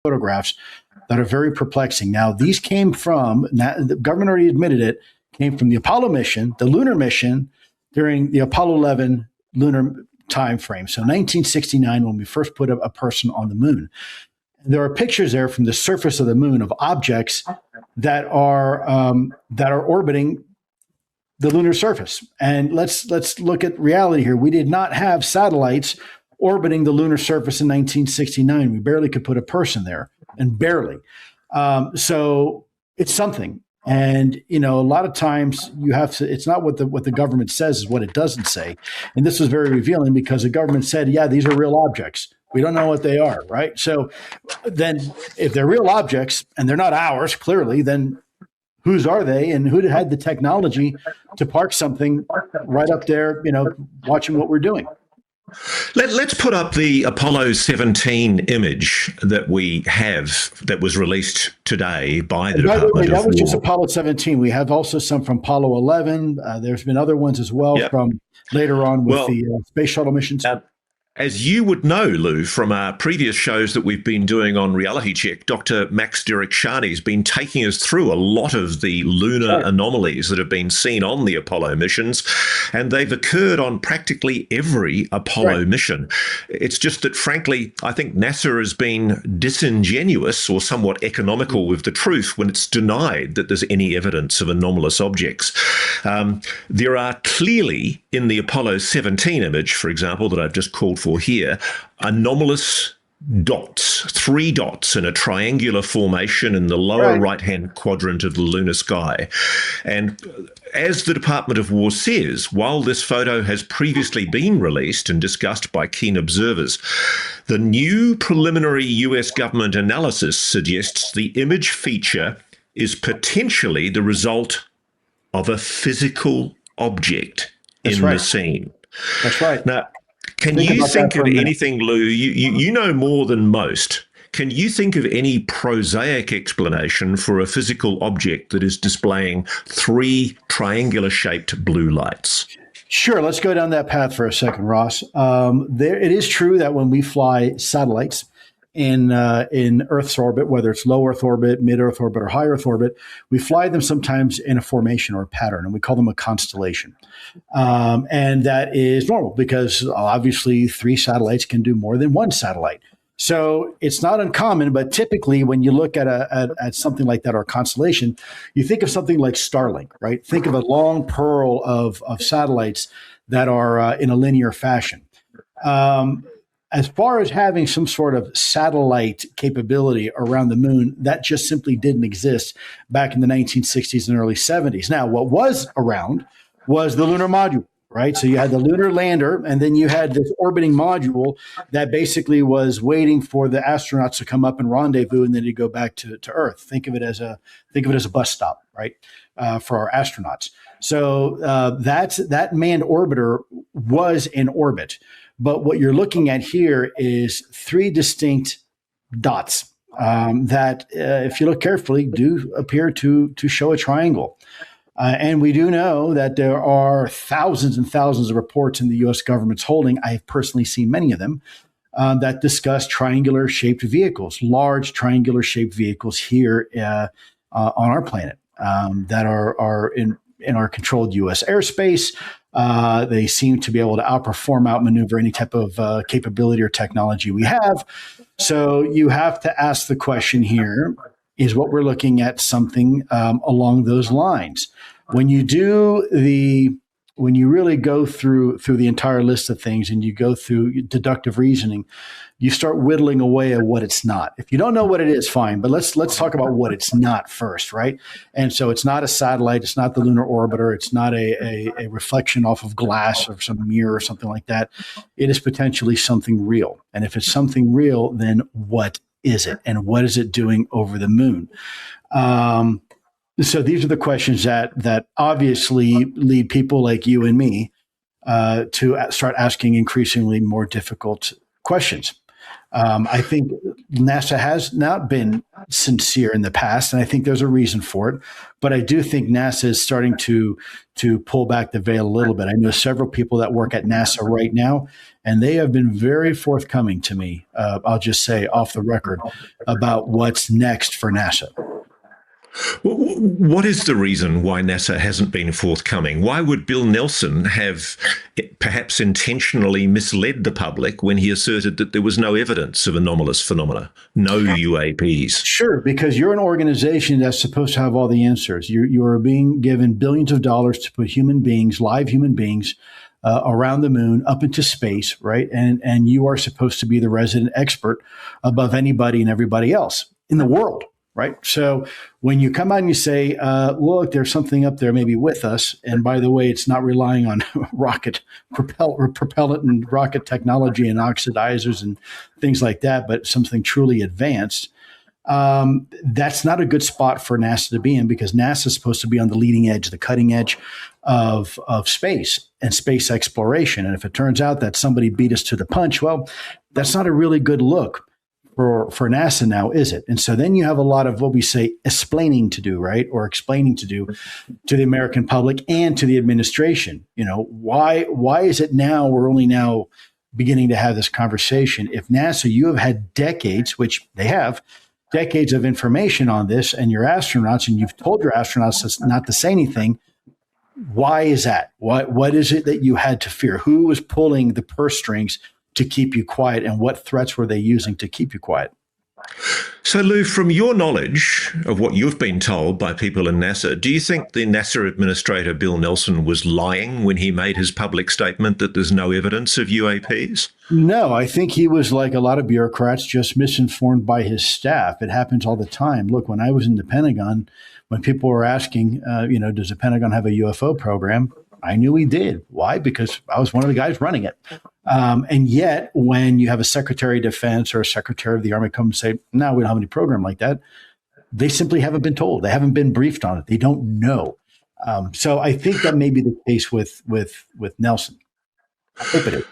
photographs that are very perplexing. Now, these came from, the government already admitted it, came from the Apollo mission, the lunar mission during the Apollo 11 lunar time frame. So 1969, when we first put a person on the moon. There are pictures there from the surface of the moon of objects that are orbiting the lunar surface. And let's look at reality here. We did not have satellites orbiting the lunar surface in 1969. We barely could put a person there, and barely. So it's something. And, a lot of times you have to, it's not what the government says, is what it doesn't say. And this was very revealing because the government said, yeah, these are real objects. We don't know what they are, right? So then if they're real objects and they're not ours, clearly, then whose are they, and who had the technology to park something right up there, watching what we're doing? Let's put up the Apollo 17 image that we have that was released today by the Department of War. That was just Apollo 17. We have also some from Apollo 11. There's been other ones as well from later on with the space shuttle missions. As you would know, Lou, from our previous shows that we've been doing on Reality Check, Dr. Max Derek-Shani has been taking us through a lot of the lunar anomalies that have been seen on the Apollo missions, and they've occurred on practically every Apollo mission. It's just that, frankly, I think NASA has been disingenuous or somewhat economical with the truth when it's denied that there's any evidence of anomalous objects. There are clearly, in the Apollo 17 image, for example, that I've just called for here, anomalous dots, 3 dots in a triangular formation in the lower right-hand quadrant of the lunar sky. And as the Department of War says, while this photo has previously been released and discussed by keen observers, the new preliminary US government analysis suggests the image feature is potentially the result of a physical object in the scene. That's right. Now, can you think of anything, Lou? You know more than most. Can you think of any prosaic explanation for a physical object that is displaying 3 triangular-shaped blue lights? Sure. Let's go down that path for a second, Ross. It is true that when we fly satellites in Earth's orbit, whether it's low Earth orbit, mid Earth orbit, or high Earth orbit, we fly them sometimes in a formation or a pattern, and we call them a constellation. And that is normal because obviously 3 satellites can do more than 1 satellite. So it's not uncommon, but typically when you look at something like that or a constellation, you think of something like Starlink, right? Think of a long pearl of satellites that are in a linear fashion. As far as having some sort of satellite capability around the moon, that just simply didn't exist back in the 1960s and early 70s. Now, what was around was the lunar module, right? So you had the lunar lander, and then you had this orbiting module that basically was waiting for the astronauts to come up and rendezvous, and then you go back to Earth. Think of it as a bus stop, right, for our astronauts. So that manned orbiter was in orbit. But what you're looking at here is 3 distinct dots that, if you look carefully, do appear to show a triangle. And we do know that there are thousands and thousands of reports in the U.S. government's holding. I have personally seen many of them that discuss triangular-shaped vehicles, large triangular-shaped vehicles here on our planet that are in our controlled U.S. airspace. They seem to be able to outmaneuver any type of capability or technology we have. So you have to ask the question here, is what we're looking at something along those lines? When you really go through the entire list of things and you go through deductive reasoning, you start whittling away at what it's not. If you don't know what it is, fine, but let's talk about what it's not first, right? And so it's not a satellite, it's not the lunar orbiter, it's not a reflection off of glass or some mirror or something like that. It is potentially something real. And if it's something real, then what is it? And what is it doing over the moon? So these are the questions that obviously lead people like you and me to start asking increasingly more difficult questions. I think NASA has not been sincere in the past, and I think there's a reason for it. But I do think NASA is starting to pull back the veil a little bit. I know several people that work at NASA right now, and they have been very forthcoming to me. I'll just say off the record about what's next for NASA. What is the reason why NASA hasn't been forthcoming? Why would Bill Nelson have perhaps intentionally misled the public when he asserted that there was no evidence of anomalous phenomena, no UAPs? Sure, because you're an organization that's supposed to have all the answers. You are being given billions of dollars to put human beings, live human beings, around the moon, up into space, right? And you are supposed to be the resident expert above anybody and everybody else in the world. Right. So when you come out and you say, look, there's something up there maybe with us. And by the way, it's not relying on propellant and rocket technology and oxidizers and things like that, but something truly advanced. That's not a good spot for NASA to be in, because NASA is supposed to be on the leading edge, the cutting edge of space and space exploration. And if it turns out that somebody beat us to the punch, well, that's not a really good look for NASA now, is it? And so then you have a lot of what we say explaining to do, right? Or explaining to do to the American public and to the administration. You know, why is it now we're only now beginning to have this conversation? If NASA, you have had decades, which they have, decades of information on this, and your astronauts, and you've told your astronauts not to say anything. Why is that? What is it that you had to fear? Who was pulling the purse strings to keep you quiet, and what threats were they using to keep you quiet? So, Lou, from your knowledge of what you've been told by people in NASA, do you think the NASA administrator, Bill Nelson, was lying when he made his public statement that there's no evidence of UAPs? No, I think he was like a lot of bureaucrats, just misinformed by his staff. It happens all the time. Look, when I was in the Pentagon, when people were asking, does the Pentagon have a UFO program? I knew he did. Why? Because I was one of the guys running it. And yet, when you have a Secretary of Defense or a Secretary of the Army come and say, no, we don't have any program like that, they simply haven't been told. They haven't been briefed on it. They don't know. So I think that may be the case with Nelson. I hope it is.